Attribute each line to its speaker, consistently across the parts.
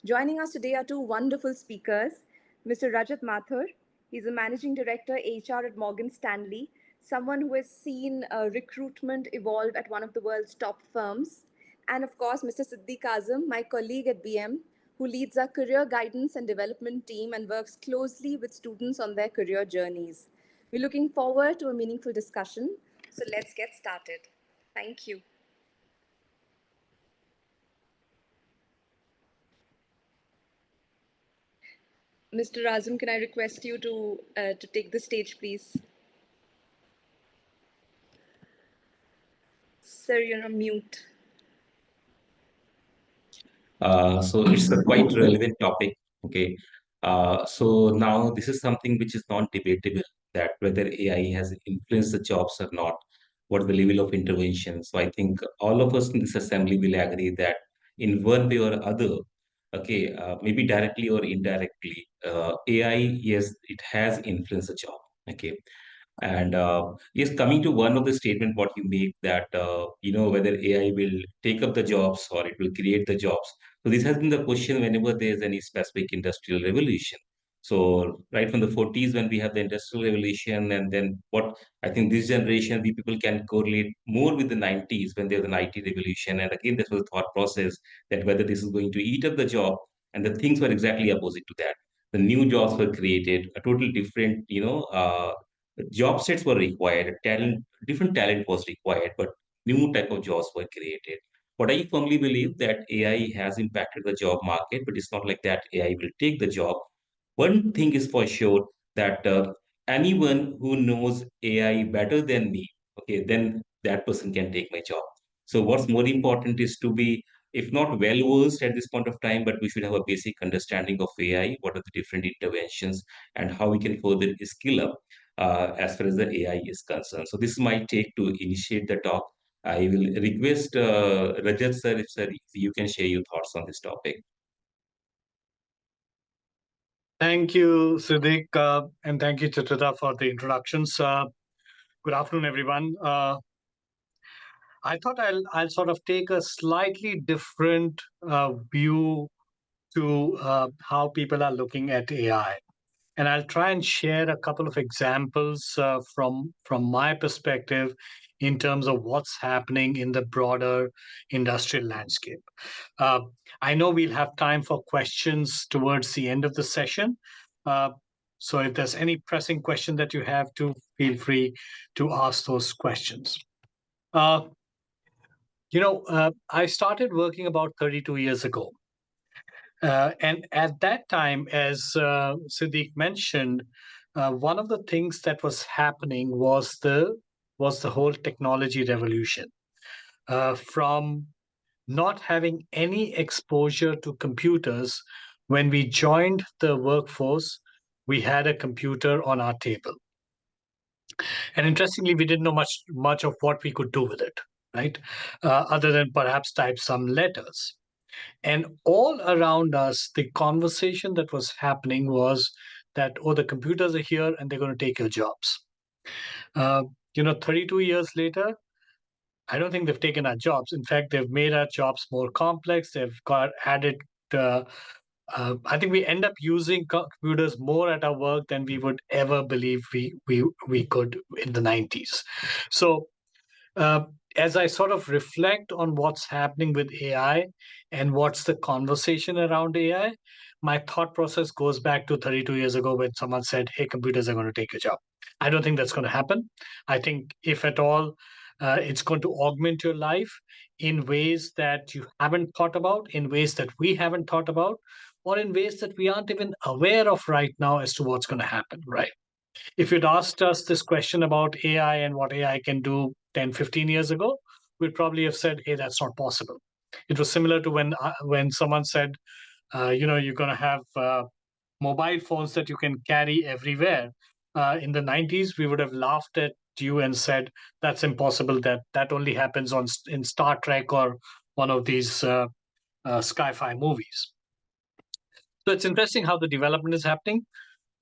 Speaker 1: Joining us today are two wonderful speakers, Mr. Rajat Mathur. He's a managing director HR at Morgan Stanley, someone who has seen recruitment evolve at one of the world's top firms. And of course, Mr. Siddiq Aazam, my colleague at BM, who leads our career guidance and development team and works closely with students on their career journeys. We're looking forward to a meaningful discussion. So let's get started. Thank you. Mr. Azam, can I request you to take the stage, please? Sir, you're on mute.
Speaker 2: So it's a quite relevant topic. Okay. So now this is something which is non-debatable that whether AI has influenced the jobs or not, what is the level of intervention. So I think all of us in this assembly will agree that in one way or other, okay, maybe directly or indirectly, AI, yes, it has influenced the job. Okay. And yes, coming to one of the statement what you make that whether AI will take up the jobs or it will create the jobs. So this has been the question whenever there is any specific industrial revolution. So right from the 40s when we have the industrial revolution, and then what I think this generation we people can correlate more with the 90s when there's an IT revolution. And again, this was a thought process that whether this is going to eat up the job, and the things were exactly opposite to that. The new jobs were created, a total different, job sets were required, different talent was required, but new type of jobs were created. But I firmly believe that AI has impacted the job market, but it's not like that AI will take the job. One thing is for sure that anyone who knows AI better than me, okay, then that person can take my job. So what's more important is to be, if not well versed at this point of time, but we should have a basic understanding of AI, what are the different interventions, and how we can further skill up as far as the AI is concerned. So this is my take to initiate the talk. I will request Rajat sir, if you can share your thoughts on this topic.
Speaker 3: Thank you, Siddiq, and thank you, Chitrita, for the introductions. Good afternoon, everyone. I thought I'll sort of take a slightly different view to how people are looking at AI. And I'll try and share a couple of examples from my perspective in terms of what's happening in the broader industrial landscape. I know we'll have time for questions towards the end of the session. So if there's any pressing question that you have, to feel free to ask those questions. I started working about 32 years ago. And at that time, as Siddiq mentioned, one of the things that was happening was the whole technology revolution. From not having any exposure to computers, when we joined the workforce, we had a computer on our table. And interestingly, we didn't know much of what we could do with it, right? Other than perhaps type some letters. And all around us, the conversation that was happening was that, oh, the computers are here and they're going to take your jobs. 32 years later, I don't think they've taken our jobs. In fact, they've made our jobs more complex. They've got added. I think we end up using computers more at our work than we would ever believe we could in the 90s. So as I sort of reflect on what's happening with AI and what's the conversation around AI, my thought process goes back to 32 years ago when someone said, hey, computers are going to take your job. I don't think that's going to happen. I think if at all, it's going to augment your life in ways that you haven't thought about, in ways that we haven't thought about, or in ways that we aren't even aware of right now as to what's going to happen, right? If you'd asked us this question about AI and what AI can do 10, 15 years ago, we'd probably have said, hey, that's not possible. It was similar to when someone said, you're going to have mobile phones that you can carry everywhere. In the 90s, we would have laughed at you and said, that's impossible. That only happens in Star Trek or one of these sci-fi movies. So it's interesting how the development is happening.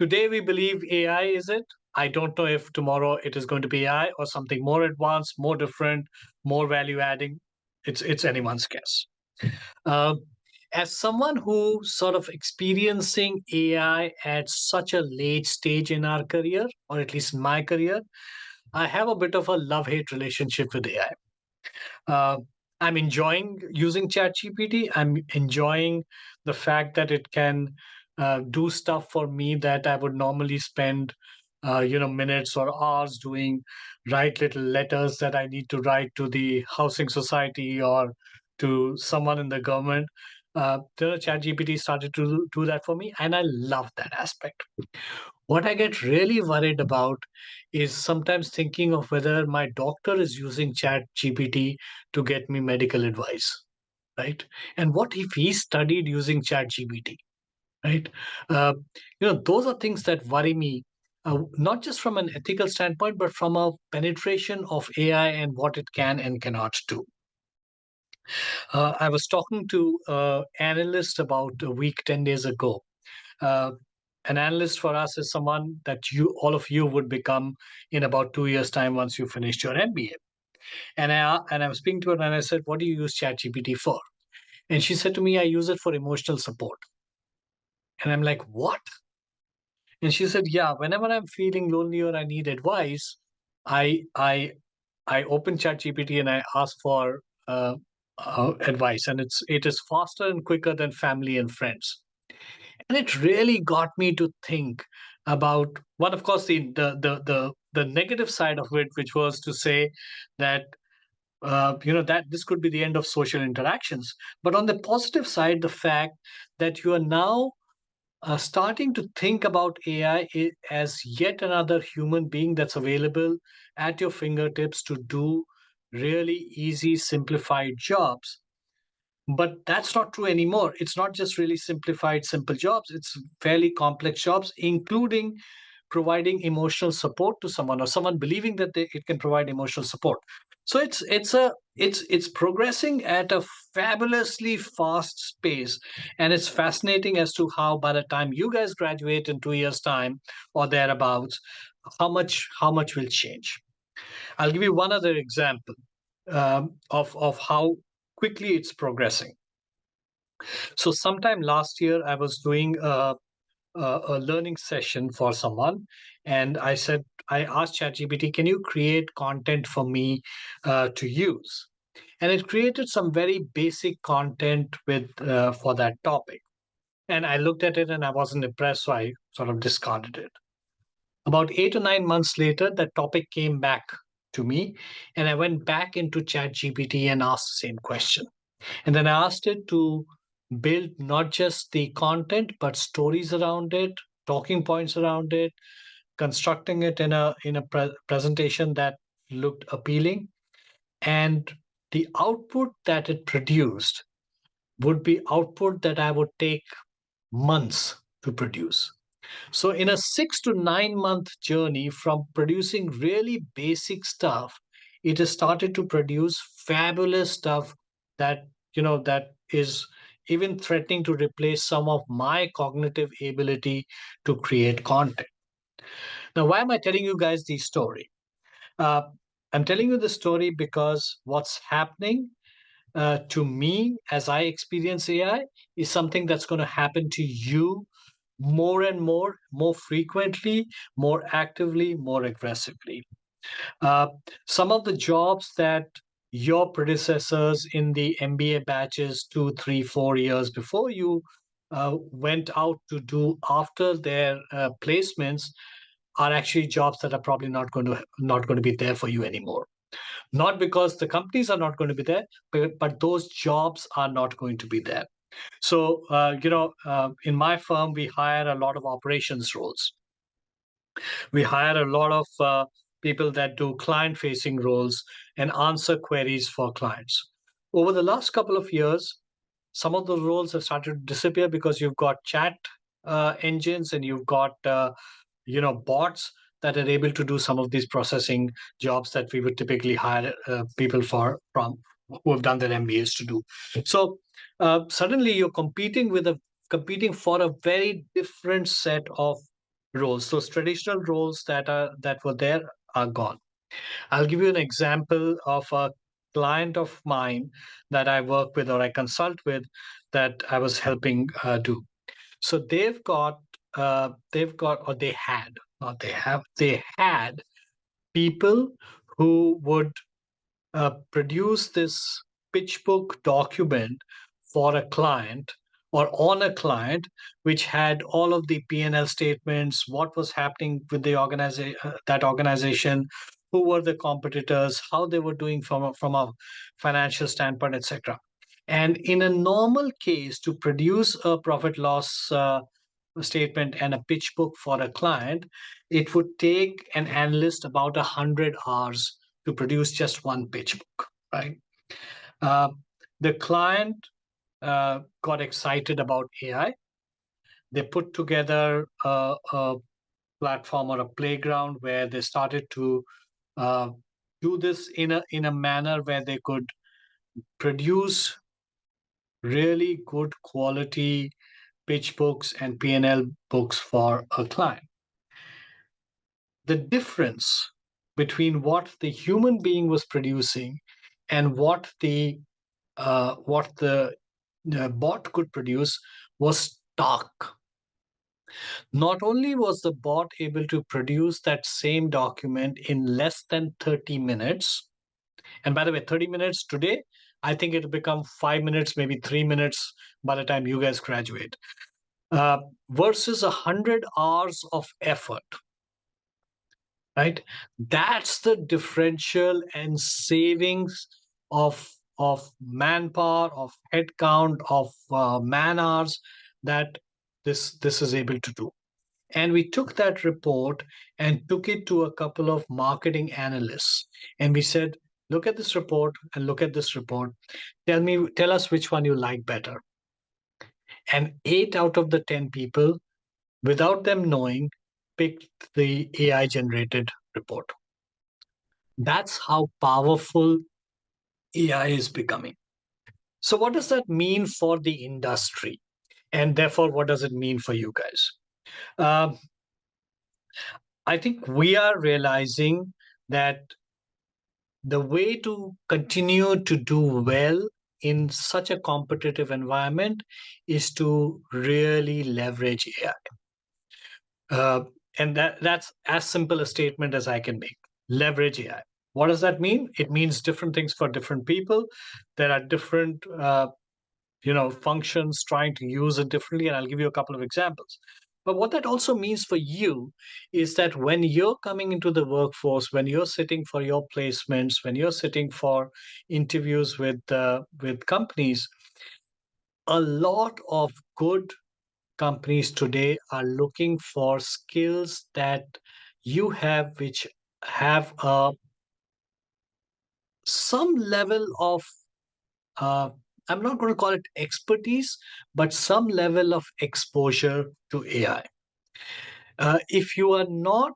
Speaker 3: Today, we believe AI is it. I don't know if tomorrow it is going to be AI or something more advanced, more different, more value adding. It's anyone's guess. as someone who sort of experiencing AI at such a late stage in our career, or at least my career, I have a bit of a love-hate relationship with AI. I'm enjoying using ChatGPT. I'm enjoying the fact that it can do stuff for me that I would normally spend, minutes or hours doing. Write little letters that I need to write to the housing society or to someone in the government. ChatGPT started to do that for me, and I love that aspect. What I get really worried about is sometimes thinking of whether my doctor is using Chat GPT to get me medical advice, right? And what if he studied using Chat GPT, right? Uh, those are things that worry me, not just from an ethical standpoint, but from a penetration of AI and what it can and cannot do. I was talking to an analyst about a week, 10 days ago. Uh, an analyst for us is someone that all of you would become in about 2 years time once you finish your MBA. And I was speaking to her and I said, what do you use ChatGPT for? And she said to me, I use it for emotional support. And I'm like, what? And she said, yeah, whenever I'm feeling lonely or I need advice, I I I open ChatGPT and I ask for advice, and it is faster and quicker than family and friends. And it really got me to think about one, of course, the negative side of it, which was to say that that this could be the end of social interactions. But on the positive side, the fact that you are now starting to think about AI as yet another human being that's available at your fingertips to do really easy, simplified jobs. But that's not true anymore. It's not just really simplified, simple jobs. It's fairly complex jobs, including providing emotional support to someone or someone believing that it can provide emotional support. So it's progressing at a fabulously fast pace, and it's fascinating as to how by the time you guys graduate in 2 years' time or thereabouts, how much will change. I'll give you one other example of how quickly it's progressing. So sometime last year, I was doing a learning session for someone, and I asked ChatGPT, "Can you create content for me to use?" And it created some very basic content with for that topic. And I looked at it and I wasn't impressed, so I sort of discarded it. About 8 or 9 months later, that topic came back to me, and I went back into ChatGPT and asked the same question. And then I asked it to build not just the content, but stories around it, talking points around it, constructing it in a presentation that looked appealing. And the output that it produced would be output that I would take months to produce. So, in a 6 to 9 month journey from producing really basic stuff, it has started to produce fabulous stuff that is even threatening to replace some of my cognitive ability to create content. Now, why am I telling you guys this story? Uh, I'm telling you the story because what's happening to me as I experience AI is something that's going to happen to you more and more frequently, more actively, more aggressively. Uh, some of the jobs that your predecessors in the MBA batches 2, 3, 4 years before you went out to do after their placements are actually jobs that are probably not going to be there for you anymore. Not because the companies are not going to be there, but those jobs are not going to be there. So, in my firm, we hire a lot of operations roles. We hire a lot of people that do client facing roles and answer queries for clients. Over the last couple of years, some of those roles have started to disappear because you've got chat engines and you've got bots that are able to do some of these processing jobs that we would typically hire people from who have done their MBAs to do. So suddenly you're competing for a very different set of roles. Those traditional roles that were there are gone. I'll give you an example of client of mine that I work with or I consult with that I was helping do. So or they had, not they have, they had people who would produce this pitch book document for a client or on a client, which had all of the P&L statements, what was happening with the organization, that organization, who were the competitors, how they were doing from a financial standpoint, etc. And in a normal case, to produce a profit loss statement and a pitch book for a client, it would take an analyst about 100 hours to produce just one pitch book, right? Uh, the client got excited about AI. They put together a platform or a playground where they started to uh, do this in a manner where they could produce really good quality pitch books and P&L books for a client. The difference between what the human being was producing and what the bot could produce was stark. Not only was the bot able to produce that same document in less than 30 minutes, and by the way, 30 minutes today, I think it'll become 5 minutes, maybe 3 minutes by the time you guys graduate, versus 100 hours of effort, right? That's the differential and savings of manpower, of headcount, of man hours that this is able to do. And we took that report and took it to a couple of marketing analysts, and we said, look at this report and look at this report. Tell us which one you like better. And 8 out of the 10 people, without them knowing, picked the AI generated report. That's how powerful AI is becoming. So, what does that mean for the industry? And therefore, what does it mean for you guys? I think we are realizing that the way to continue to do well in such a competitive environment is to really leverage AI. And that's as simple a statement as I can make. Leverage AI. What does that mean? It means different things for different people. There are different functions trying to use it differently, and I'll give you a couple of examples. But what that also means for you is that when you're coming into the workforce, when you're sitting for your placements, when you're sitting for interviews with companies, a lot of good companies today are looking for skills that you have, which have some level of I'm not going to call it expertise, but some level of exposure to AI. If you are not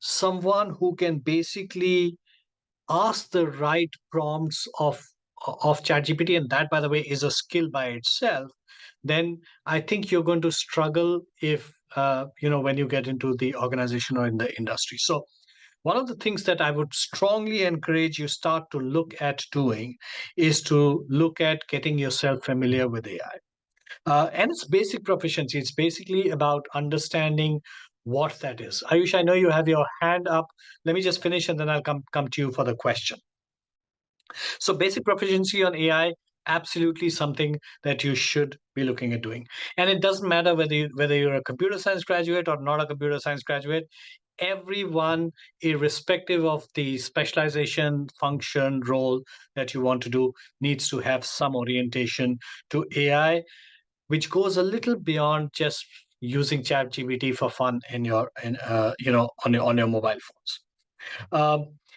Speaker 3: someone who can basically ask the right prompts of ChatGPT, and that, by the way, is a skill by itself, then I think you're going to struggle if when you get into the organization or in the industry. So one of the things that I would strongly encourage you start to look at doing is to look at getting yourself familiar with AI. And it's basic proficiency. It's basically about understanding what that is. Ayush, I know you have your hand up. Let me just finish and then I'll come to you for the question. So basic proficiency on AI, absolutely something that you should be looking at doing. And it doesn't matter whether you're a computer science graduate or not a computer science graduate. Everyone, irrespective of the specialization, function, role that you want to do, needs to have some orientation to AI, which goes a little beyond just using ChatGPT for fun on your mobile phones.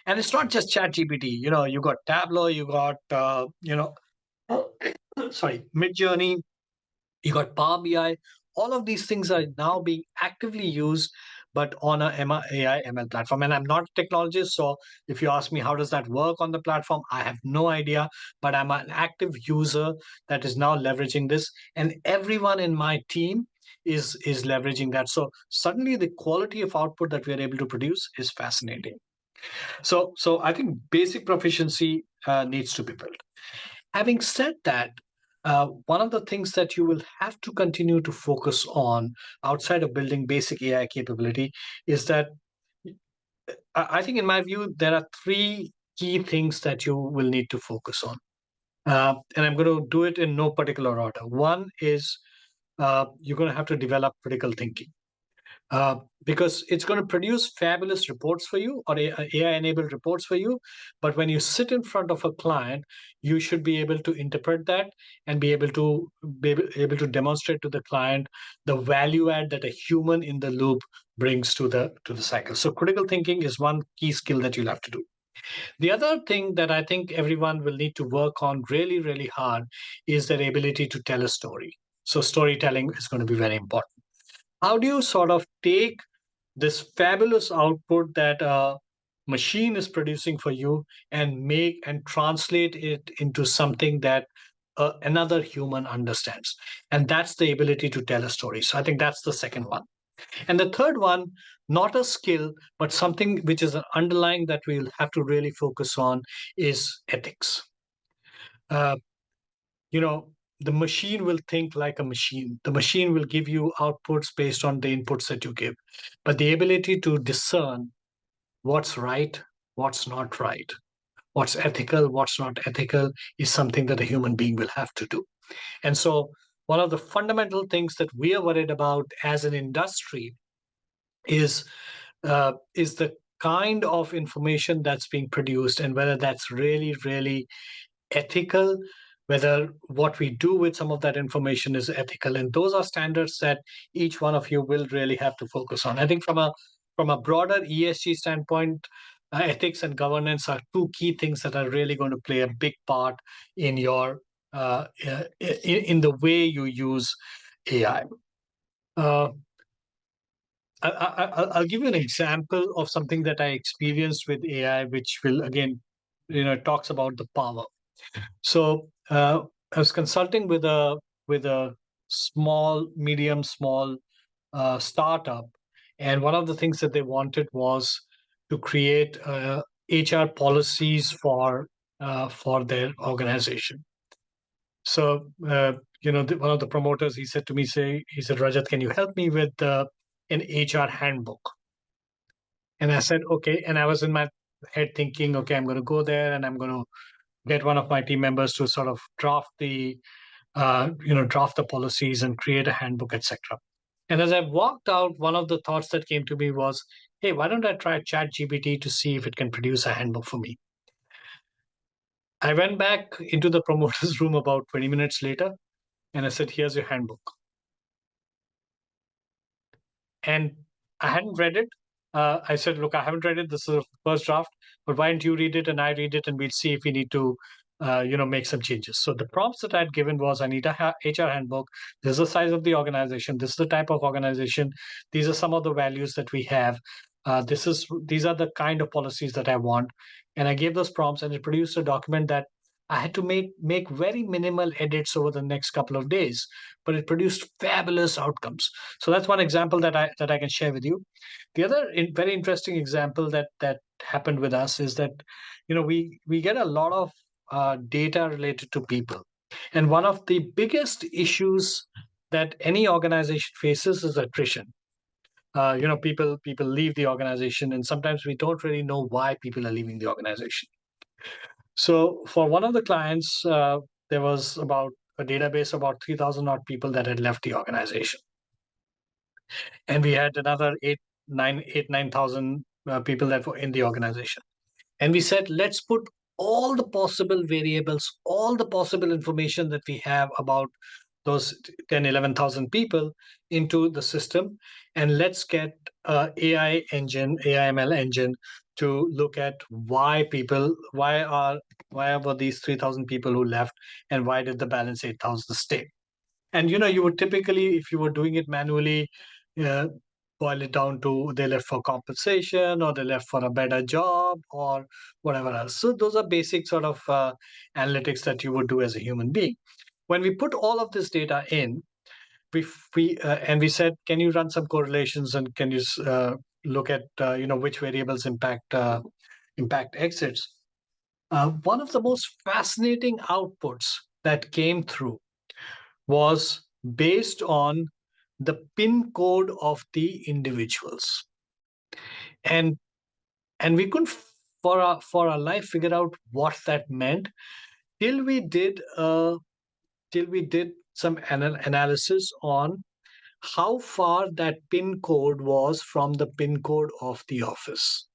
Speaker 3: And it's not just ChatGPT. You got Tableau, you got Midjourney, you got Power BI. All of these things are now being actively used, but on a AI ML platform. And I'm not a technologist, so if you ask me how does that work on the platform, I have no idea. But I'm an active user that is now leveraging this, and everyone in my team is leveraging that. So suddenly, the quality of output that we are able to produce is fascinating. So I think basic proficiency needs to be built. Having said that, one of the things that you will have to continue to focus on outside of building basic AI capability is that I think, in my view, there are three key things that you will need to focus on. And I'm going to do it in no particular order. One is you're going to have to develop critical thinking. Because it's going to produce fabulous reports for you, or AI-enabled reports for you. But when you sit in front of a client, you should be able to interpret that and be able to demonstrate to the client the value add that a human in the loop brings to the cycle. So critical thinking is one key skill that you'll have to do. The other thing that I think everyone will need to work on really, really hard is their ability to tell a story. So storytelling is going to be very important. How do you sort of take this fabulous output that a machine is producing for you and make and translate it into something that another human understands? And that's the ability to tell a story. So I think that's the second one. And the third one, not a skill, but something which is an underlying that we'll have to really focus on, is ethics. Uh, you know, the machine will think like a machine. The machine will give you outputs based on the inputs that you give. But the ability to discern what's right, what's not right, what's ethical, what's not ethical, is something that a human being will have to do. And so one of the fundamental things that we are worried about as an industry is the kind of information that's being produced, and whether that's really, really ethical, whether what we do with some of that information is ethical. And those are standards that each one of you will really have to focus on. I think from a broader ESG standpoint, ethics and governance are two key things that are really going to play a big part in your in the way you use AI. I'll give you an example of something that I experienced with AI, which will again, talks about the power. So I was consulting with a small startup, and one of the things that they wanted was to create HR policies for their organization. So one of the promoters, he said to me, he said, Rajat, can you help me with an HR handbook? And I said, okay. And I was in my head thinking, okay, I'm going to go there and I'm going to get one of my team members to sort of draft the policies and create a handbook, etc. And as I walked out, one of the thoughts that came to me was, hey, why don't I try ChatGPT to see if it can produce a handbook for me? I went back into the promoter's room about 20 minutes later, and I said, here's your handbook. And I hadn't read it. I said, look, I haven't read it. This is the first draft, but why don't you read it and I read it, and we'll see if we need to, make some changes. So the prompts that I'd given was, I need a HR handbook. This is the size of the organization. This is the type of organization. These are some of the values that we have. These are the kind of policies that I want. And I gave those prompts, and it produced a document that I had to make very minimal edits over the next couple of days, but it produced fabulous outcomes. So that's one example that I can share with you. The other very interesting example that happened with us is that, we get a lot of data related to people, and one of the biggest issues that any organization faces is attrition. People leave the organization, and sometimes we don't really know why people are leaving the organization. So for one of the clients, there was about a database of about 3,000 odd people that had left the organization. And we had another 9,000 people that were in the organization. And we said, let's put all the possible variables, all the possible information that we have about those 10, 11,000 people into the system. And let's get AI ML engine to look at why were these 3,000 people who left, and why did the balance 8,000 stay? And you would typically, if you were doing it manually, uh, boil it down to they left for compensation, or they left for a better job, or whatever else. So those are basic sort of analytics that you would do as a human being. When we put all of this data in, we said, can you run some correlations, and can you look at which variables impact exits. One of the most fascinating outputs that came through was based on the PIN code of the individuals, and we couldn't for our life figure out what that meant till we did some analysis on how far that PIN code was from the PIN code of the office.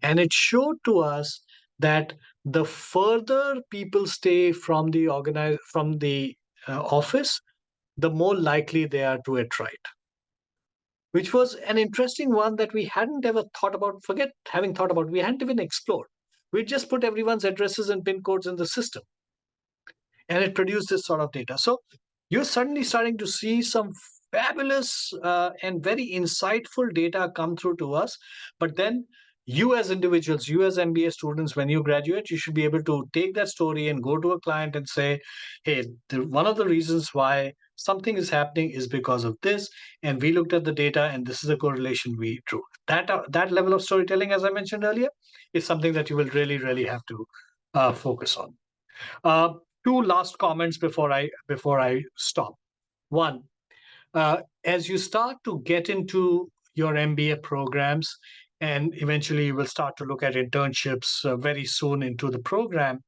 Speaker 3: And it showed to us that the further people stay from the office, the more likely they are to it right. Which was an interesting one that we hadn't ever thought about. Forget having thought about, we hadn't even explored. We just put everyone's addresses and PIN codes in the system, and it produced this sort of data. So you're suddenly starting to see some fabulous and very insightful data come through to us. But then you as individuals, you as MBA students, when you graduate, you should be able to take that story and go to a client and say, hey, one of the reasons why something is happening is because of this, and we looked at the data and this is a correlation we drew. That level of storytelling, as I mentioned earlier, is something that you will really, really have to focus on. uh, Two last comments before I stop. One, as you start to get into your MBA programs, and eventually you will start to look at internships very soon into the program,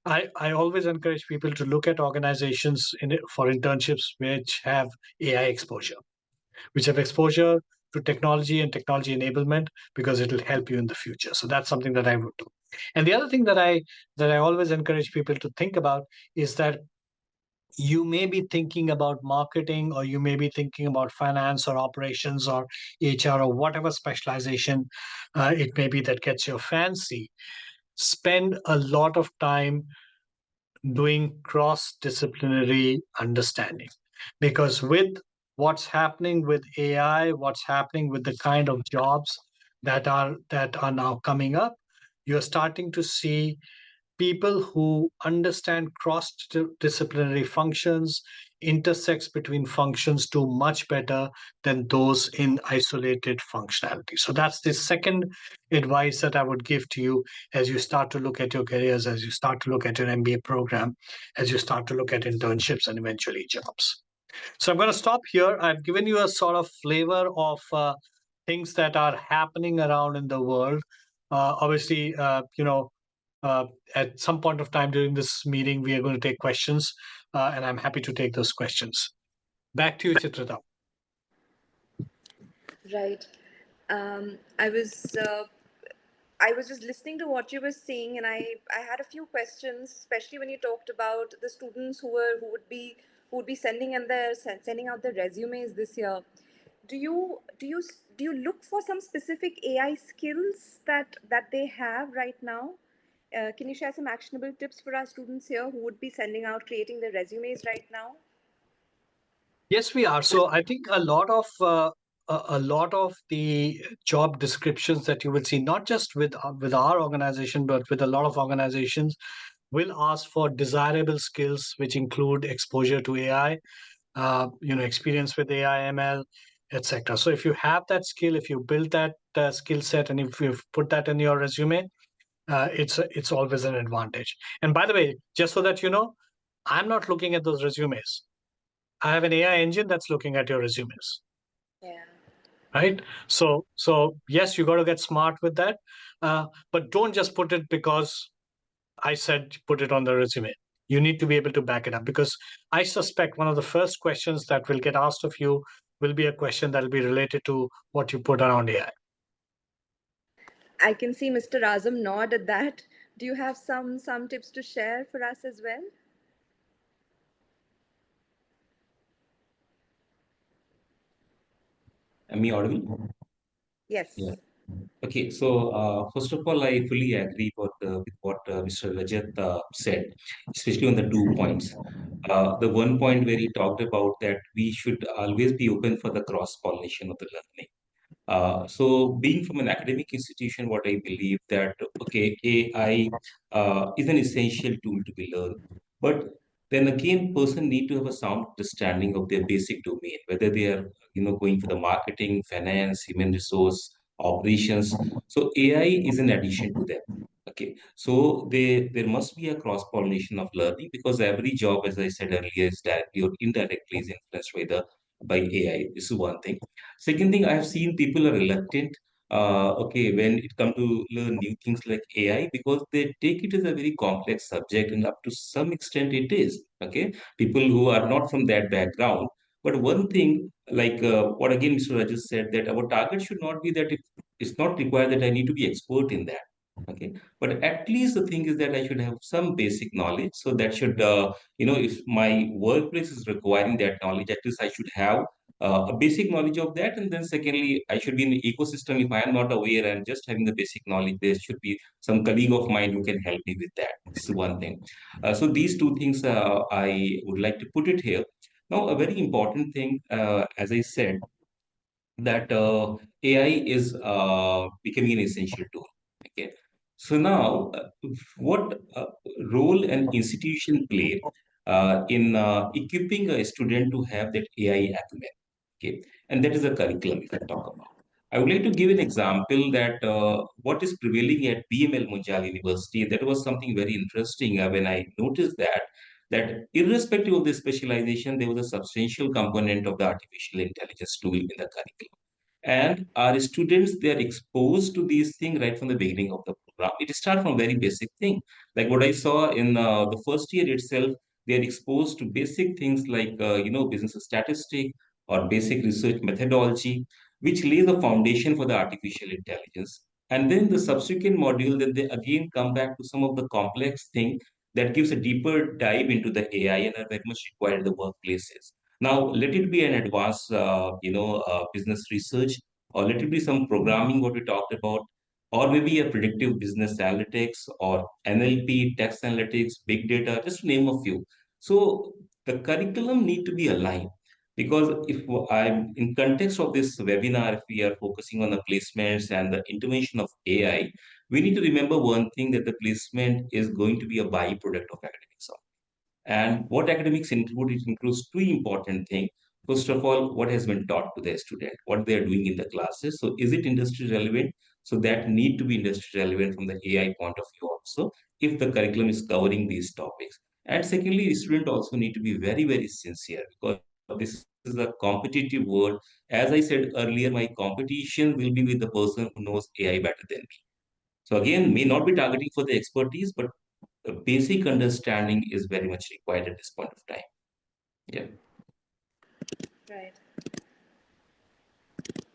Speaker 3: I always encourage people to look at organizations for internships which have AI exposure, which have exposure to technology and technology enablement, because it will help you in the future. So that's something that I would do. And the other thing that I always encourage people to think about is that you may be thinking about marketing, or you may be thinking about finance or operations or HR or whatever specialization it may be that gets your fancy. Spend a lot of time doing cross-disciplinary understanding, because with what's happening with AI, what's happening with the kind of jobs that are now coming up, you're starting to see people who understand cross-disciplinary functions, intersects between functions, do much better than those in isolated functionality. So that's the second advice that I would give to you as you start to look at your careers, as you start to look at your MBA program, as you start to look at internships and eventually jobs. So I'm going to stop here. I've given you a sort of flavor of things that are happening around in the world. Obviously, at some point of time during this meeting, we are going to take questions, and I'm happy to take those questions. Back to you, Chitrata.
Speaker 1: Right. I was I was just listening to what you were saying, and I had a few questions, especially when you talked about the students who would be sending out their resumes this year. Do you look for some specific AI skills that they have right now? Can you share some actionable tips for our students here who would be creating their resumes right now?
Speaker 3: Yes, we are. So I think a lot of the job descriptions that you will see, not just with our organization, but with a lot of organizations, will ask for desirable skills, which include exposure to AI, experience with AI, ML, etc. So if you have that skill, if you build that skill set, and if you've put that in your resume, it's always an advantage. And by the way, just so that you know, I'm not looking at those resumes. I have an AI engine that's looking at your resumes.
Speaker 1: Yeah.
Speaker 3: Right. So yes, you got to get smart with that, but don't just put it because I said put it on the resume. You need to be able to back it up, because I suspect one of the first questions that will get asked of you will be a question that will be related to what you put around AI.
Speaker 1: I can see Mr. Azam nod at that. Do you have some tips to share for us as well?
Speaker 2: Am I audible? Yeah.
Speaker 1: Yes.
Speaker 2: Okay. So first of all, I fully agree with what Mr. Rajat said, especially on the 2 points. The one point where he talked about that we should always be open for the cross pollination of the learning. So being from an academic institution, what I believe that, okay, AI is an essential tool to be learned, but then again person need to have a sound understanding of their basic domain, whether they are going for the marketing, finance, human resource, operations. So AI is an addition to them. Okay, so there must be a cross pollination of learning, because every job, as I said earlier, is directly or indirectly is influenced by AI. This is one thing. Second thing, I have seen people are reluctant, okay, when it comes to learn new things like AI, because they take it as a very complex subject, and up to some extent it is. Okay, people who are not from that background. But one thing, like what again Mr. Raju said, that our target should not be that it's not required that I need to be expert in that. Okay, but at least the thing is that I should have some basic knowledge. So that should, if my workplace is requiring that knowledge, at least I should have a basic knowledge of that. And then secondly, I should be in the ecosystem. If I am not aware and just having the basic knowledge, there should be some colleague of mine who can help me with that. This is one thing. So these two things I would like to put it here. Now, a very important thing, as I said, that AI is becoming an essential tool. Okay, so now what role an institution play in equipping a student to have that AI acumen? Okay, and that is a curriculum. If I talk about, I would like to give an example that what is prevailing at BML Munjal University. That was something very interesting when I noticed that irrespective of the specialization, there was a substantial component of the artificial intelligence tool in the curriculum. And our students, they are exposed to these things right from the beginning of the program. It starts from very basic thing. Like what I saw in the first year itself, they are exposed to basic things like, business statistic or basic research methodology, which lays the foundation for the artificial intelligence. And then the subsequent module, then they again come back to some of the complex thing that gives a deeper dive into the AI and are very much required in the workplaces. Now, let it be an advanced, business research, or let it be some programming, what we talked about, or maybe a predictive business analytics or NLP, text analytics, big data, just to name a few. So the curriculum need to be aligned, because if I'm in context of this webinar, if we are focusing on the placements and the intervention of AI, we need to remember one thing, that the placement is going to be a byproduct of academics. And what academics include, it includes two important things. First of all, what has been taught to the student, what they are doing in the classes. So is it industry relevant? So that need to be industry relevant from the AI point of view also, if the curriculum is covering these topics. And secondly, the student also need to be very, very sincere, because this is a competitive world. As I said earlier, my competition will be with the person who knows AI better than me. So again, may not be targeting for the expertise, but the basic understanding is very much required at this point of time. Yeah.
Speaker 1: Right.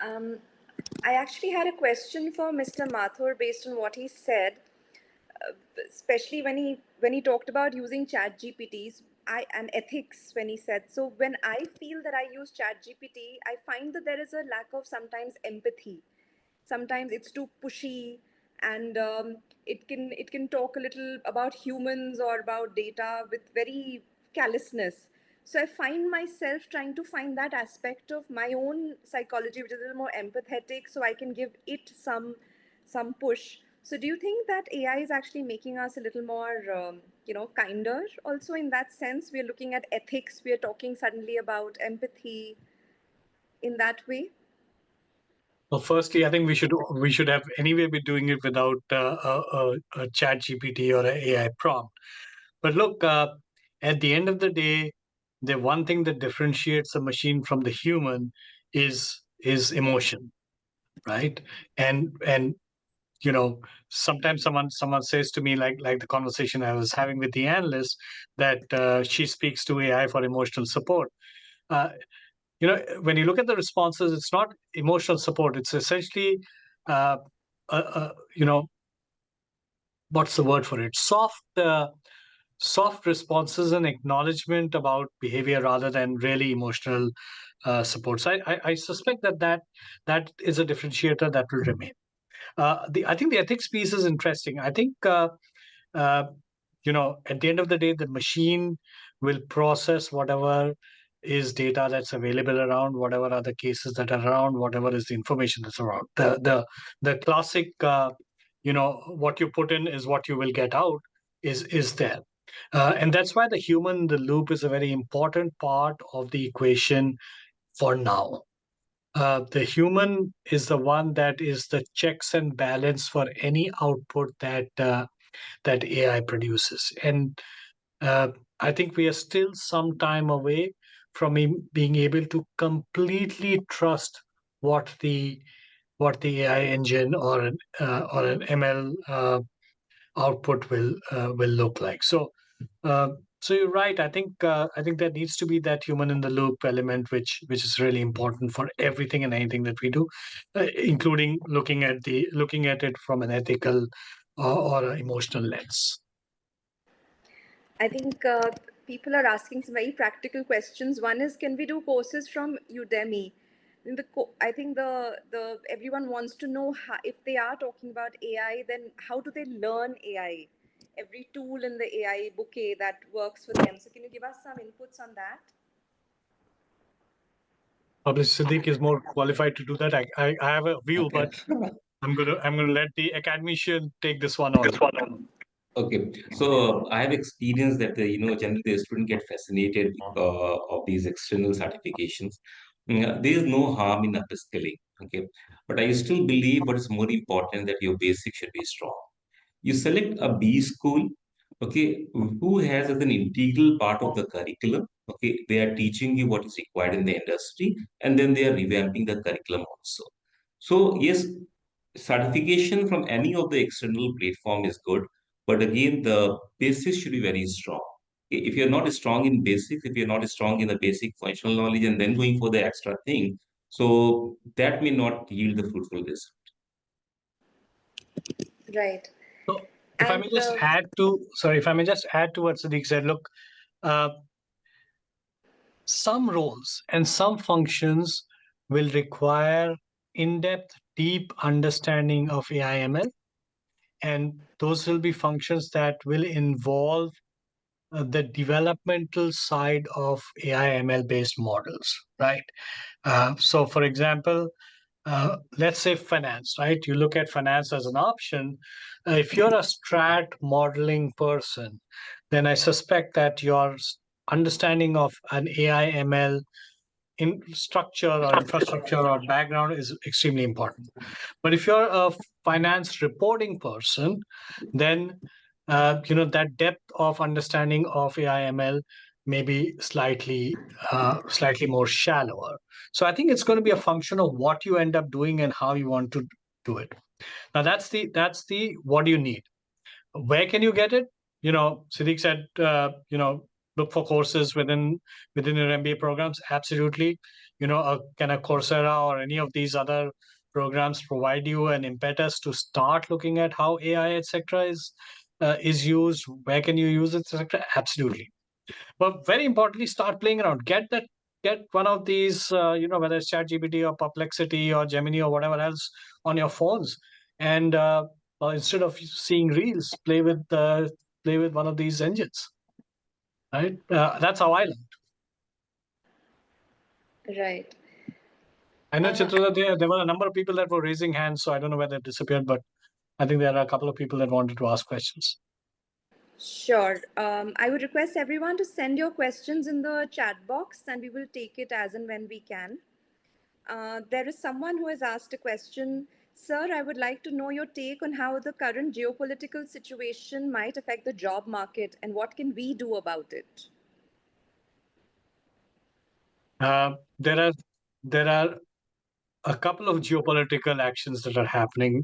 Speaker 1: Um, I actually had a question for Mr. Mathur based on what he said, especially when he talked about using chat gpts and ethics. When he said, so when I feel that I use chat gpt, I find that there is a lack of sometimes empathy. Sometimes it's too pushy, and it can talk a little about humans or about data with very callousness. So I find myself trying to find that aspect of my own psychology which is a little more empathetic, so I can give it some push. So do you think that AI is actually making us a little more kinder also in that sense? We're looking at ethics, we're talking suddenly about empathy in that way.
Speaker 3: Well, firstly, I think we should have anyway be doing it without a chat GPT or an AI prompt. But look, at the end of the day, the one thing that differentiates a machine from the human is emotion, right? And sometimes someone says to me, like the conversation I was having with the analyst, that she speaks to AI for emotional support. Uh, when you look at the responses, it's not emotional support. It's essentially, uh, you know, what's the word for it? Soft responses and acknowledgement about behavior rather than really emotional support. So I suspect that is a differentiator that will remain. I think the ethics piece is interesting. I think uh, at the end of the day, the machine will process whatever is data that's available around, whatever are the cases that are around, whatever is the information that's around. The classic, what you put in is what you will get out is there. And that's why the human in the loop is a very important part of the equation for now. The human is the one that is the checks and balance for any output that AI produces. And I think we are still some time away from being able to completely trust what the AI engine or an ML output will look like. Uh, so you're right. I think there needs to be that human in the loop element, which is really important for everything and anything that we do, including looking at it from an ethical or an emotional lens.
Speaker 1: I think people are asking some very practical questions. One is, can we do courses from Udemy? And I think the everyone wants to know how, if they are talking about AI, then how do they learn AI? Every tool in the AI bouquet that works for them. So can you give us some inputs on that?
Speaker 3: Obviously, Siddiq is more qualified to do that. I have a view, but I'm gonna let the academician take this one on.
Speaker 2: Okay, so I have experienced that generally the student get fascinated of these external certifications. There is no harm in upskilling. Okay, but I still believe what is more important that your basic should be strong. You select a B school, okay, who has as an integral part of the curriculum. Okay, they are teaching you what is required in the industry, and then they are revamping the curriculum also. So yes, certification from any of the external platform is good, but again, the basis should be very strong. If you're not strong in basics, if you're not strong in the basic functional knowledge, and then going for the extra thing, so that may not yield the fruitful result.
Speaker 1: Right.
Speaker 3: So if I
Speaker 1: And
Speaker 3: may just add to, sorry, if I may just add to what Siddiq said, look, uh, some roles and some functions will require in-depth, deep understanding of AI/ML, and those will be functions that will involve the developmental side of AI/ML based models, right? So, for example, let's say finance, right? You look at finance as an option. If you're a strat modeling person, then I suspect that your understanding of an AI ML in structure or infrastructure or background is extremely important. But if you're a finance reporting person, then that depth of understanding of AI ML may be slightly more shallower. So I think it's going to be a function of what you end up doing and how you want to do it. Now that's the what do you need? Where can you get it? Siddiq said, look for courses within your MBA programs. Absolutely. Can a Coursera or any of these other programs provide you an impetus to start looking at how AI, etc., is used? Where can you use it, etc.? Absolutely. But very importantly, start playing around. Get one of these, whether it's ChatGPT or Perplexity or Gemini or whatever else on your phones, and instead of seeing reels, play with one of these engines. Right? That's how I learned.
Speaker 1: right.
Speaker 3: I know, Chitra, there were a number of people that were raising hands, so I don't know whether it disappeared, but I think there are a couple of people that wanted to ask questions.
Speaker 1: Sure. I would request everyone to send your questions in the chat box and we will take it as and when we can. There is someone who has asked a question. Sir, I would like to know your take on how the current geopolitical situation might affect the job market and what can we do about it?
Speaker 3: There are a couple of geopolitical actions that are happening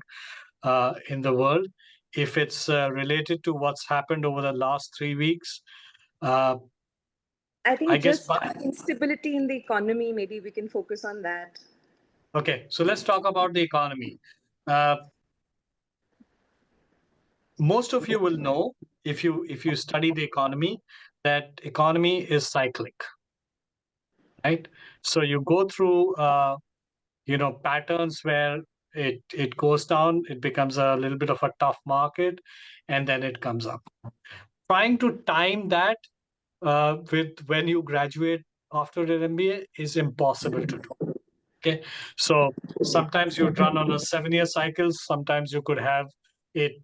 Speaker 3: in the world. If it's related to what's happened over the last 3 weeks,
Speaker 1: I
Speaker 3: I
Speaker 1: think
Speaker 3: guess.
Speaker 1: just instability in the economy, maybe we can focus on that.
Speaker 3: Okay, so let's talk about the economy. Most of you will know, if you study the economy, that economy is cyclic, right? So you go through patterns where it goes down, it becomes a little bit of a tough market, and then it comes up. Trying to time that with when you graduate after an MBA is impossible to do. Okay, so sometimes you run on a 7-year cycle. Sometimes you could have it,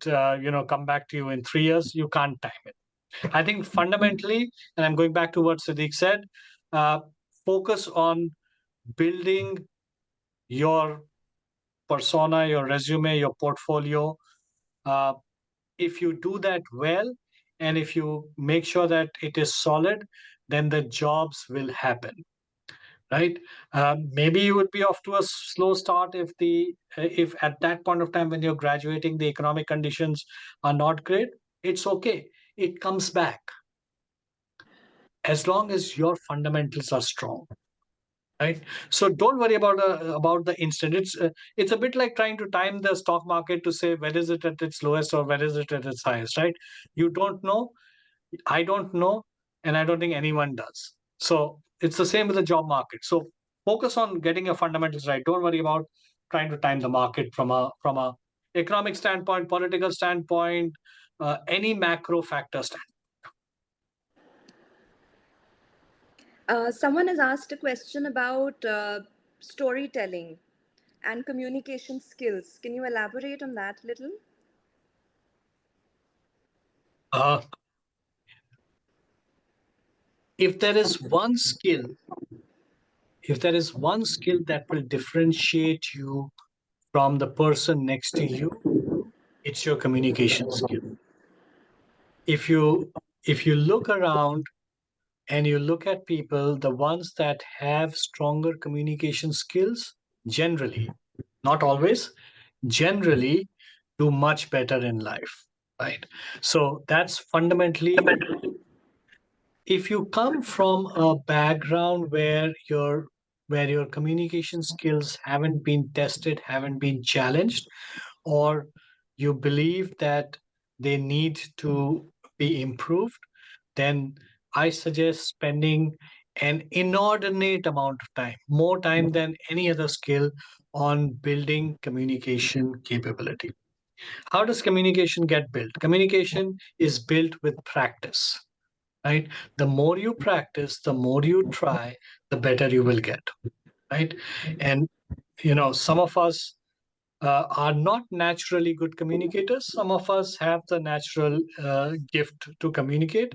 Speaker 3: come back to you in 3 years. You can't time it. I think fundamentally, and I'm going back to what Siddiq said, focus on building your persona, your resume, your portfolio. Uh, if you do that well, and if you make sure that it is solid, then the jobs will happen, right? Maybe you would be off to a slow start if at that point of time when you're graduating, the economic conditions are not great. It's okay. It comes back as long as your fundamentals are strong, right? So don't worry about the instant. It's a bit like trying to time the stock market to say where is it at its lowest or where is it at its highest, right? You don't know, I don't know, and I don't think anyone does. So it's the same with the job market. So focus on getting your fundamentals right. Don't worry about trying to time the market from a economic standpoint, political standpoint, any macro factor standpoint.
Speaker 1: Someone has asked a question about storytelling and communication skills. Can you elaborate on that a little?
Speaker 3: Uh, if there is one skill, if there is one skill that will differentiate you from the person next to you, it's your communication skill. If you look around and you look at people, the ones that have stronger communication skills generally, not always, generally do much better in life, right? So that's fundamentally, if you come from a background where your communication skills haven't been tested, haven't been challenged, or you believe that they need to be improved, then I suggest spending an inordinate amount of time, more time than any other skill, on building communication capability. How does communication get built? Communication is built with practice, right? The more you practice, the more you try, the better you will get, right? And some of us are not naturally good communicators. Some of us have the natural gift to communicate.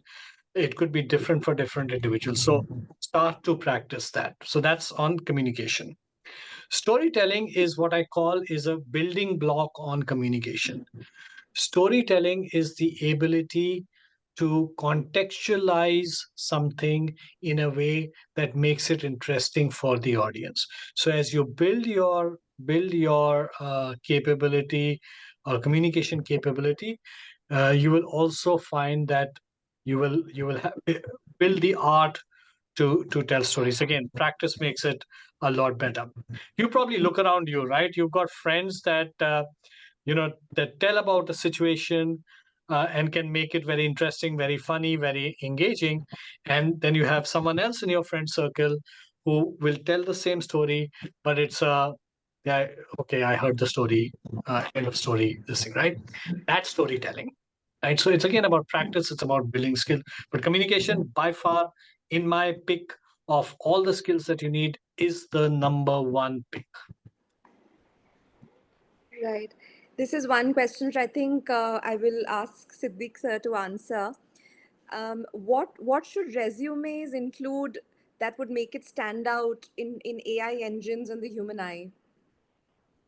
Speaker 3: It could be different for different individuals. So start to practice that. So that's on communication. Storytelling is what I call is a building block on communication. Storytelling is the ability to contextualize something in a way that makes it interesting for the audience. So as you build your capability or communication capability, you will also find that you will build the art to tell stories. Again, practice makes it a lot better. You probably look around you, right? You've got friends that tell about the situation and can make it very interesting, very funny, very engaging. And then you have someone else in your friend circle who will tell the same story, but it's yeah, okay, I heard the story, end of story, this thing, right? That's storytelling, right? So it's again about practice, it's about building skill. But communication, by far, in my pick of all the skills that you need, is the number one pick.
Speaker 1: Right. This is one question which I think I will ask Siddiq sir to answer. What should resumes include that would make it stand out in AI engines and the human eye?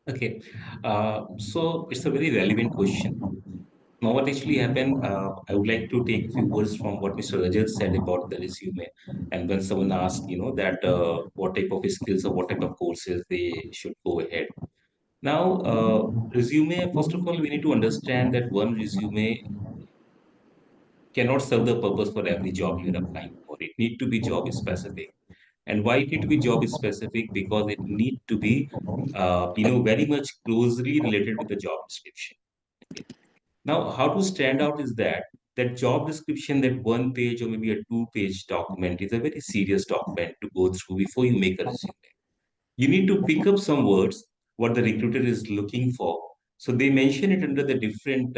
Speaker 2: Okay, so it's a very relevant question. Now, what actually happened, I would like to take a few words from what Mr. Rajat said about the resume. And when someone asks, that what type of skills or what type of courses they should go ahead. Now, resume, first of all, we need to understand that one resume cannot serve the purpose for every job you're applying for. It need to be job specific. And why it need to be job specific? Because it need to be, very much closely related with the job description. Okay. Now, how to stand out is that job description, that one page or maybe a two-page document is a very serious document to go through before you make a resume. You need to pick up some words what the recruiter is looking for. So they mention it under the different,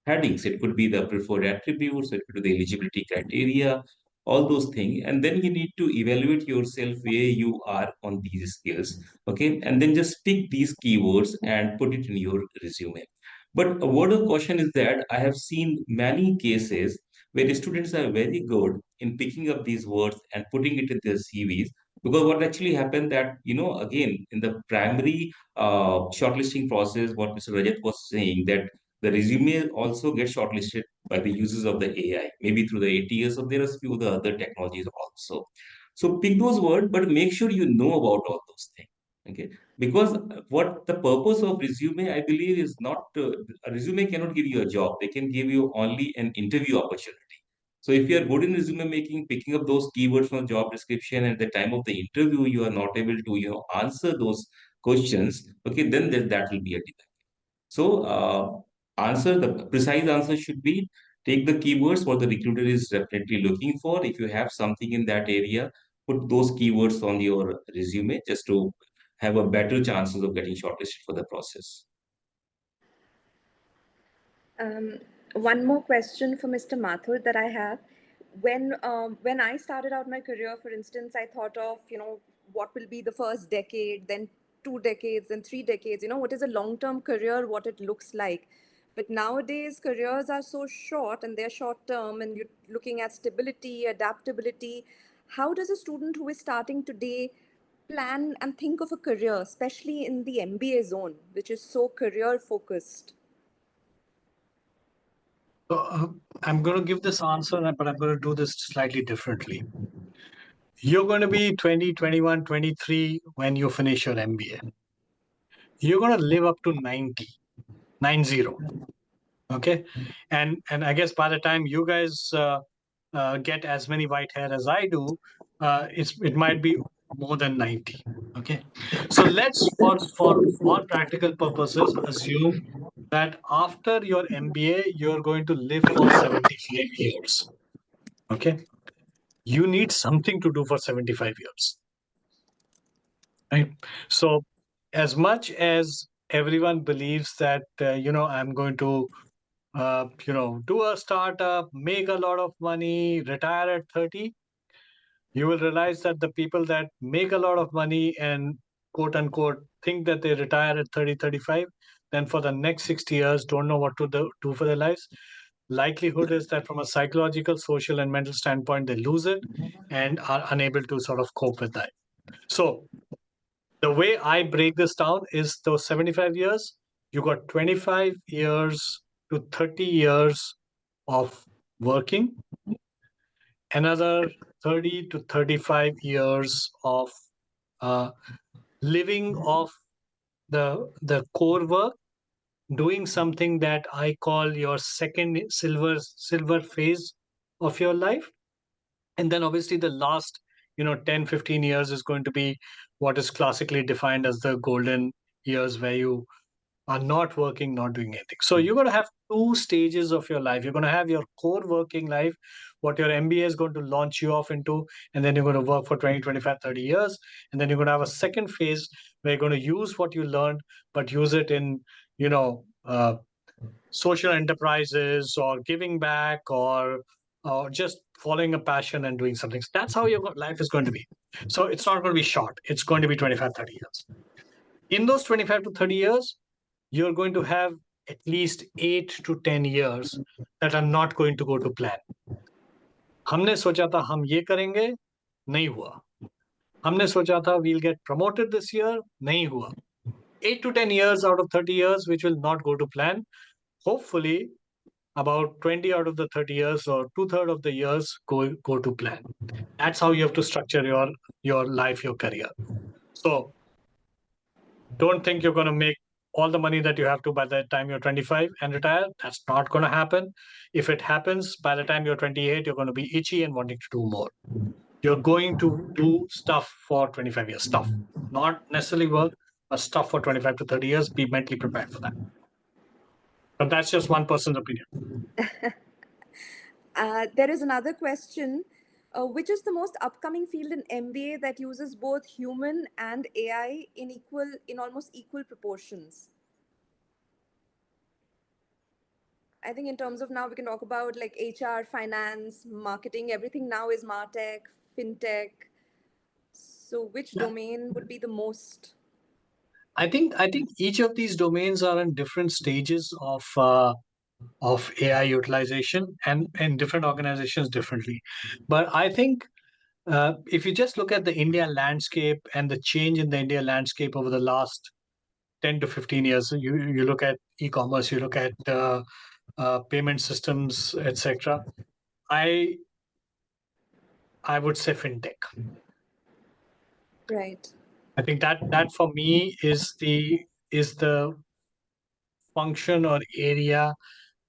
Speaker 2: headings. It could be the preferred attributes, it could be the eligibility criteria, all those things. And then you need to evaluate yourself where you are on these skills. Okay. And then just pick these keywords and put it in your resume. But a word of caution is that I have seen many cases where the students are very good in picking up these words and putting it in their CVs. Because what actually happened that, again, in the primary shortlisting process, what Mr. Rajat was saying, that the resume also gets shortlisted by the users of the AI, maybe through the ATS, or there are a few of the other technologies also. So pick those words, but make sure you know about all those things. Okay, because what the purpose of resume, I believe, is not a resume cannot give you a job. They can give you only an interview opportunity. So if you are good in resume making, picking up those keywords from job description, and at the time of the interview you are not able to answer those questions, okay, then that will be a debate. So the precise answer should be, take the keywords what the recruiter is definitely looking for. If you have something in that area, put those keywords on your resume just to have a better chances of getting shortlisted for the process.
Speaker 1: Um, One more question for Mr. Mathur that I have. When I started out my career, for instance, I thought of what will be the first decade, then 2 decades, then 3 decades. What is a long-term career, what it looks like. But nowadays, careers are so short and they're short-term, and you're looking at stability, adaptability. How does a student who is starting today plan and think of a career, especially in the MBA zone, which is so career focused?
Speaker 3: So, I'm going to give this answer, but I'm going to do this slightly differently. You're going to be 20, 21, 23 when you finish your MBA. You're going to live up to 90, 90. Okay. And I guess by the time you guys get as many white hair as I do, it might be more than 90. Okay. So let's, for all practical purposes, assume that after your MBA, you're going to live for 75 years. Okay. You need something to do for 75 years. Right. So as much as everyone believes that, I'm going to do a startup, make a lot of money, retire at 30, you will realize that the people that make a lot of money and quote unquote think that they retire at 30, 35, then for the next 60 years don't know what to do for their lives. Likelihood is that from a psychological, social, and mental standpoint, they lose it and are unable to sort of cope with that. So the way I break this down is those 75 years, you got 25 years to 30 years of working, another 30 to 35 years of uh, living off the core work, doing something that I call your second silver phase of your life. And then obviously the last 10, 15 years is going to be what is classically defined as the golden years, where you are not working, not doing anything. So you're going to have two stages of your life. You're going to have your core working life, what your MBA is going to launch you off into, and then you're going to work for 20, 25, 30 years. And then you're going to have a second phase where you're going to use what you learned, but use it in, social enterprises or giving back or just following a passion and doing something. So that's how your life is going to be. So it's not going to be short. It's going to be 25, 30 years. In those 25 to 30 years, you're going to have at least 8 to 10 years that are not going to go to plan. हमने सोचा था हम ये करेंगे, नहीं हुआ. हमने सोचा था we'll get promoted this year, नहीं हुआ. 8 to 10 years out of 30 years which will not go to plan. Hopefully, about 20 out of the 30 years or 2/3 of the years go to plan. That's how you have to structure your life, your career. So don't think you're going to make all the money that you have to by the time you're 25 and retire. That's not going to happen. If it happens by the time you're 28, you're going to be itchy and wanting to do more. You're going to do stuff for 25 years, stuff, not necessarily work, but stuff for 25 to 30 years. Be mentally prepared for that. But that's just one person's opinion.
Speaker 1: There is another question. Which is the most upcoming field in MBA that uses both human and AI in almost equal proportions? I think in terms of now we can talk about like HR, finance, marketing, everything now is MarTech, FinTech. So which domain would be the most?
Speaker 3: I think each of these domains are in different stages of AI utilization and in different organizations differently. But I think if you just look at the India landscape and the change in the India landscape over the last 10 to 15 years, you look at e-commerce, you look at payment systems, etc. I I would say fintech.
Speaker 1: Right.
Speaker 3: I think that for me is the function or area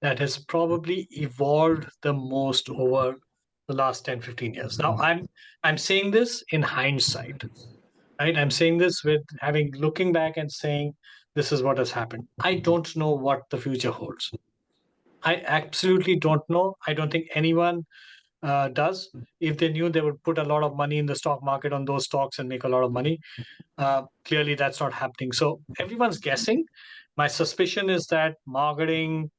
Speaker 3: that has probably evolved the most over the last 10, 15 years. Now I'm saying this in hindsight, right? I'm saying this with having looking back and saying this is what has happened. I don't know what the future holds. I absolutely don't know. I don't think anyone does. If they knew, they would put a lot of money in the stock market on those stocks and make a lot of money. Clearly, that's not happening. So everyone's guessing. My suspicion is that marketing,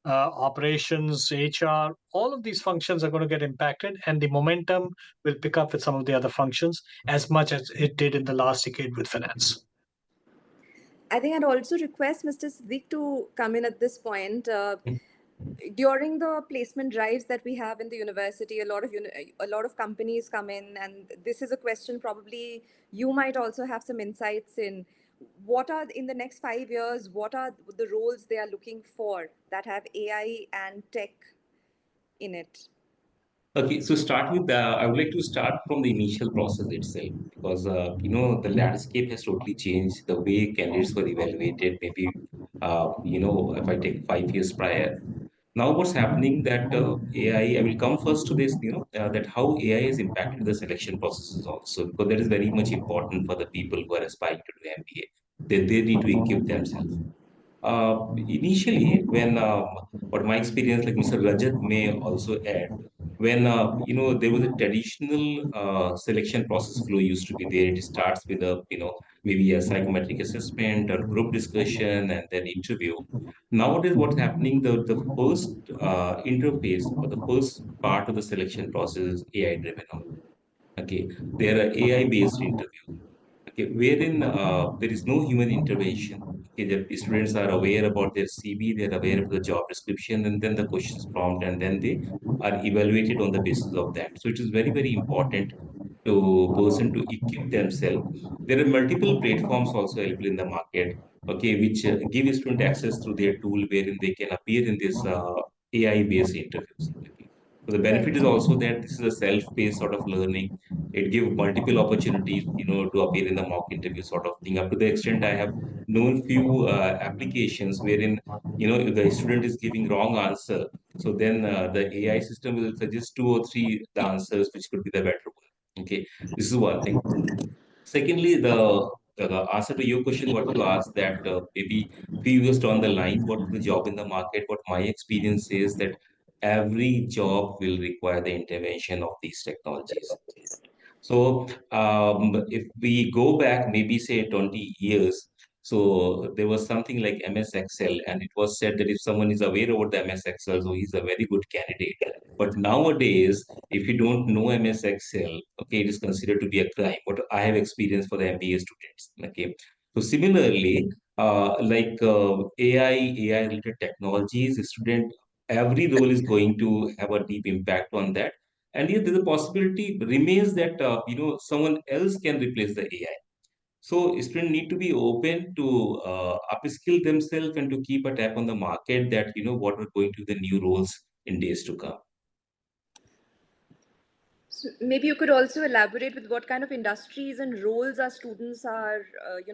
Speaker 3: operations, HR, all of these functions are going to get impacted, and the momentum will pick up with some of the other functions as much as it did in the last decade with finance.
Speaker 1: I think I'd also request Mr. Siddiq to come in at this point. During the placement drives that we have in the university, a lot of companies come in, and this is a question probably you might also have some insights in. What are in the next 5 years? What are the roles they are looking for that have AI and tech in it?
Speaker 2: Okay, so start with I would like to start from the initial process itself because the landscape has totally changed. The way candidates were evaluated, maybe if I take 5 years prior. Now, what's happening that AI? I will come first to this. That how AI has impacted the selection processes also because that is very much important for the people who are aspiring to do MBA. They need to equip themselves. Initially, when what my experience, like Mr. Rajat may also add, when there was a traditional selection process flow used to be there. It starts with a maybe a psychometric assessment or group discussion and then interview. Nowadays, what's happening? The first interface or the first part of the selection process is AI driven. Okay, there are AI based interviews. Okay, wherein there is no human intervention. Okay, the students are aware about their CV, they are aware of the job description, and then the questions prompt, and then they are evaluated on the basis of that. So it is very, very important to person to equip themselves. There are multiple platforms also available in the market, okay, which give student access through their tool wherein they can appear in this AI-based interviews. Okay. So the benefit is
Speaker 1: Right.
Speaker 2: also that this is a self-paced sort of learning. It gives multiple opportunities, to appear in the mock interview sort of thing. Up to the extent I have known few applications wherein, if the student is giving wrong answer, so then the AI system will suggest two or three the answers which could be the better one. Okay, this is one thing. Secondly, the answer to your question, what you asked that maybe few years down the line, what the job in the market, what my experience is that every job will require the intervention of these technologies. So if we go back maybe say 20 years, so there was something like MS Excel, and it was said that if someone is aware about the MS Excel, so he's a very good candidate. But nowadays, if you don't know MS Excel, okay, it is considered to be a crime. What I have experienced for the MBA students. Okay, so similarly, AI related technologies, student every role is going to have a deep impact on that, and yet there's a possibility remains that someone else can replace the AI. So students need to be open to upskill themselves and to keep a tap on the market that what are going to be the new roles in days to come.
Speaker 1: So maybe you could also elaborate with what kind of industries and roles our students are,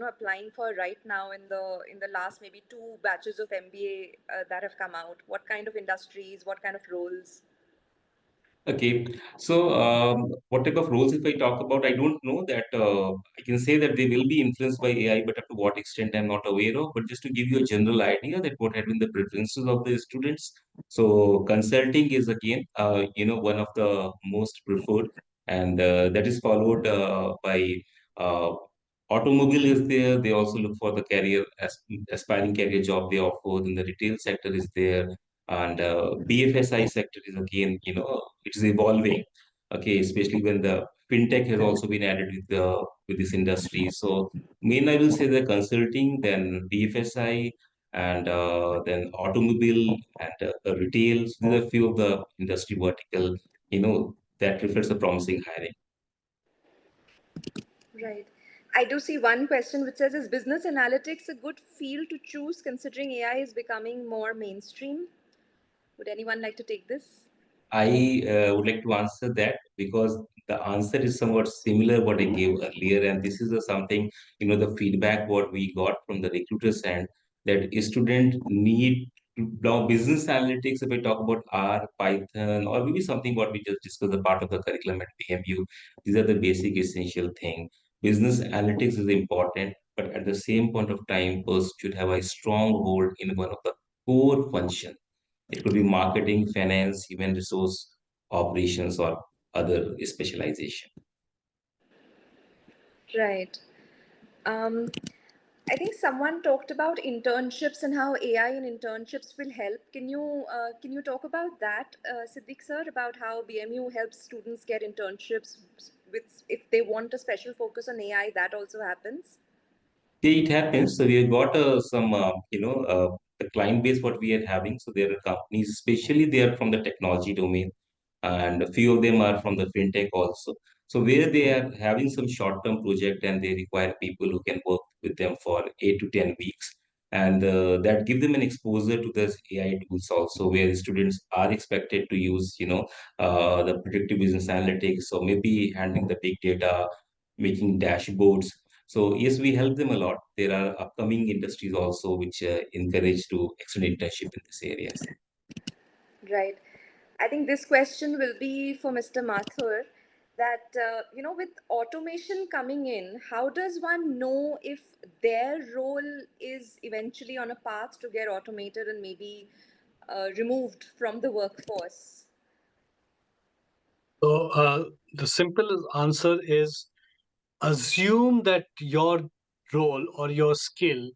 Speaker 1: applying for right now in the last maybe two batches of MBA that have come out. What kind of industries? What kind of roles?
Speaker 2: Okay, so what type of roles if I talk about, I don't know that I can say that they will be influenced by AI, but up to what extent I'm not aware of. But just to give you a general idea that what have been the preferences of the students. So consulting is again, one of the most preferred, and that is followed by uh, automobile is there. They also look for the career aspiring career job they offer. Then the retail sector is there, and BFSI sector is again, it is evolving. Okay, especially when the fintech has also been added with this industry. So main I will say the consulting, then BFSI, and then automobile and retail. So these are few of the industry vertical, that reflects a promising hiring.
Speaker 1: Right. I do see one question which says, is business analytics a good field to choose considering AI is becoming more mainstream? Would anyone like to take this?
Speaker 2: I would like to answer that because the answer is somewhat similar what I gave earlier, and this is something, the feedback what we got from the recruiters end, that a student need now business analytics. If I talk about R, Python, or maybe something what we just discussed, a part of the curriculum at BMU, these are the basic essential thing. Business analytics is important, but at the same point of time, person should have a strong hold in one of the core function. It could be marketing, finance, human resource, operations, or other specialization.
Speaker 1: Right. Um, I think someone talked about internships and how AI in internships will help. Can you talk about that, Siddiq sir, about how BMU helps students get internships with if they want a special focus on AI, that also happens.
Speaker 2: Yeah, it happens. So we have got the client base what we are having. So there are companies, especially they are from the technology domain, and a few of them are from the fintech also. So where they are having some short-term project and they require people who can work with them for 8 to 10 weeks, and that give them an exposure to this AI tools also, where the students are expected to use, the predictive business analytics, or maybe handling the big data, making dashboards. So yes, we help them a lot. There are upcoming industries also which encourage to extend internship in these areas.
Speaker 1: Right. I think this question will be for Mr. Mathur. That with automation coming in, how does one know if their role is eventually on a path to get automated and maybe removed from the workforce?
Speaker 3: So the simple answer is assume that your role or your skill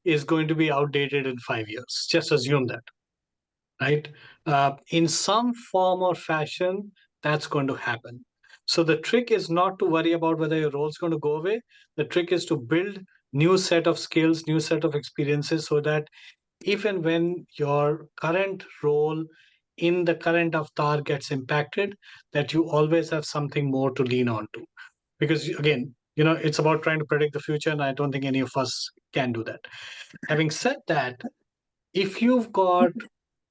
Speaker 3: is going to be outdated in 5 years. Just assume that, right? In some form or fashion, that's going to happen. So the trick is not to worry about whether your role is going to go away. The trick is to build new set of skills, new set of experiences, so that if and when your current role in the current avatar gets impacted, that you always have something more to lean on to. Because again, it's about trying to predict the future, and I don't think any of us can do that. Having said that, if you've got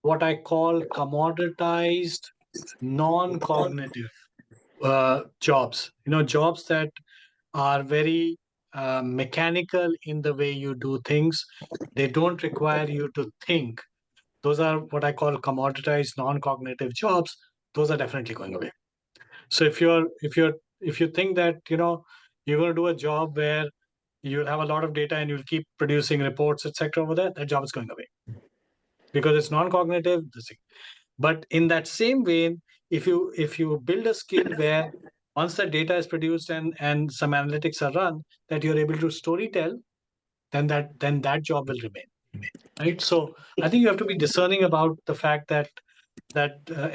Speaker 3: what I call commoditized, non-cognitive jobs, jobs that are very mechanical in the way you do things. They don't require you to think. Those are what I call commoditized, non-cognitive jobs. Those are definitely going away. So if you think that you're going to do a job where you'll have a lot of data and you'll keep producing reports, etc., over there, that job is going away because it's non-cognitive. But in that same vein, if you build a skill where once the data is produced and some analytics are run, that you're able to story tell, then that job will remain, right? So I think you have to be discerning about the fact that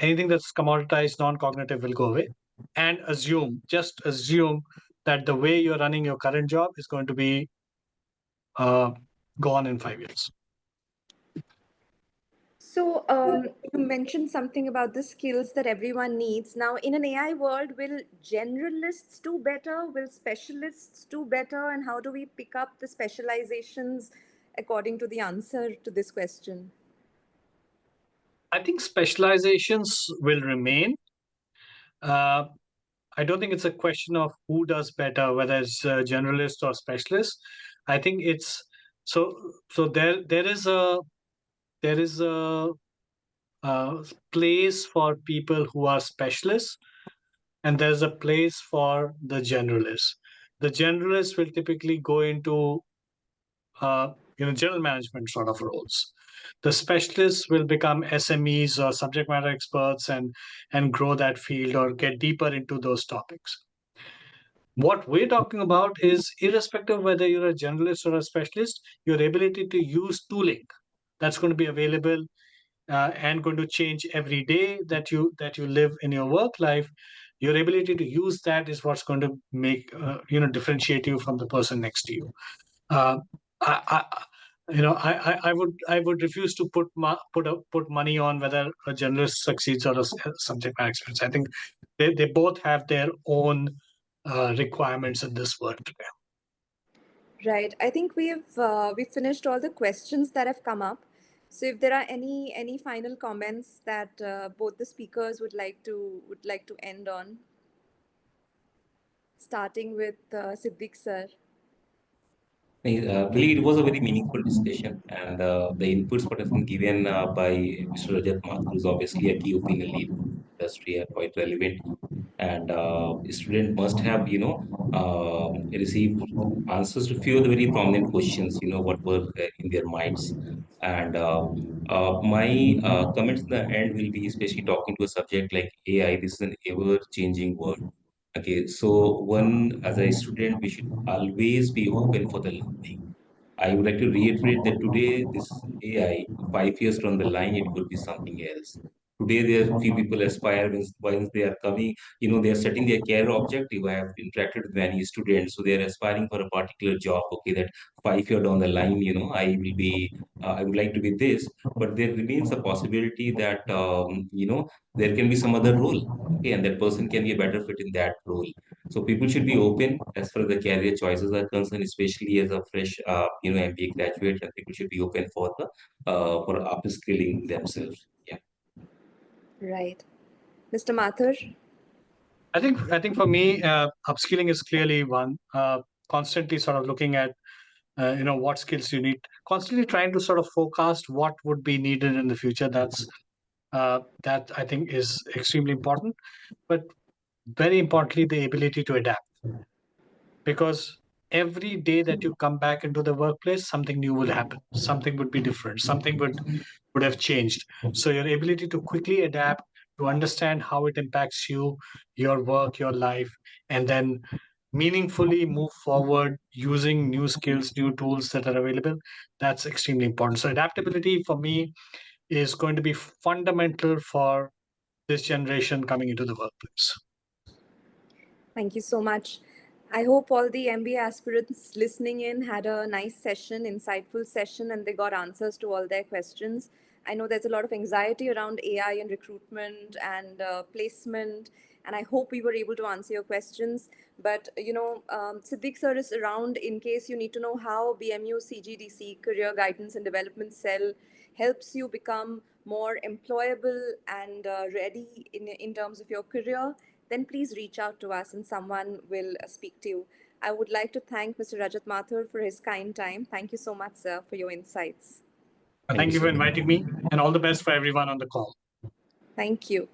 Speaker 3: anything that's commoditized, non-cognitive will go away, and just assume that the way you're running your current job is going to be uh, gone in 5 years.
Speaker 1: So, you mentioned something about the skills that everyone needs. Now, in an AI world, will generalists do better? Will specialists do better? And how do we pick up the specializations according to the answer to this question?
Speaker 3: I think specializations will remain. Uh, I don't think it's a question of who does better, whether it's generalist or specialist. I think it's so. So there is a place for people who are specialists, and there's a place for the generalists. The generalists will typically go into general management sort of roles. The specialists will become SMEs or subject matter experts and grow that field or get deeper into those topics. What we're talking about is irrespective of whether you're a generalist or a specialist, your ability to use tooling that's going to be available and going to change every day that you live in your work life. Your ability to use that is what's going to make differentiate you from the person next to you. I would refuse to put money on whether a journalist succeeds or a subject matter expert. I think they both have their own requirements in this world today.
Speaker 1: Right. I think we've finished all the questions that have come up. So if there are any final comments that both the speakers would like to end on, starting with Siddiq sir.
Speaker 2: I believe it was a very meaningful discussion, and the inputs what have been given by Mr. Rajat Mathur, who's obviously a key opinion leader in the industry, are quite relevant. And a student must have, received answers to few of the very prominent questions, what were in their minds. And my comments in the end will be especially talking to a subject like AI. This is an ever-changing world. Okay, so one, as a student, we should always be open for the learning. I would like to reiterate that today, this AI, 5 years down the line, it could be something else. Today, there are few people aspire once they are coming, they are setting their career objective. I have interacted with many students, so they are aspiring for a particular job. Okay, that 5 year down the line, I would like to be this, but there remains a possibility that, there can be some other role. Okay, and that person can be a better fit in that role. So people should be open as far as the career choices are concerned, especially as a fresh, MBA graduate, and people should be open for the for upskilling themselves. Yeah.
Speaker 1: Right. Mr. Mathur.
Speaker 3: I think for me, upskilling is clearly one. Constantly sort of looking at what skills you need. Constantly trying to sort of forecast what would be needed in the future. That I think is extremely important. But very importantly, the ability to adapt, because every day that you come back into the workplace, something new will happen. Something would be different. Something would have changed. So your ability to quickly adapt, to understand how it impacts you, your work, your life, and then meaningfully move forward using new skills, new tools that are available, that's extremely important. So adaptability for me is going to be fundamental for this generation coming into the workplace.
Speaker 1: Thank you so much. I hope all the MBA aspirants listening in had a nice session, insightful session, and they got answers to all their questions. I know there's a lot of anxiety around AI and recruitment and placement, and I hope we were able to answer your questions. But Siddiq sir is around in case you need to know how BMU CGDC, Career Guidance and Development Cell, helps you become more employable and ready in terms of your career. Then please reach out to us and someone will speak to you. I would like to thank Mr. Rajat Mathur for his kind time. Thank you so much, sir, for your insights.
Speaker 3: Thank you
Speaker 2: so
Speaker 3: for
Speaker 2: much.
Speaker 3: inviting me, and all the best for everyone on the call.
Speaker 1: Thank you.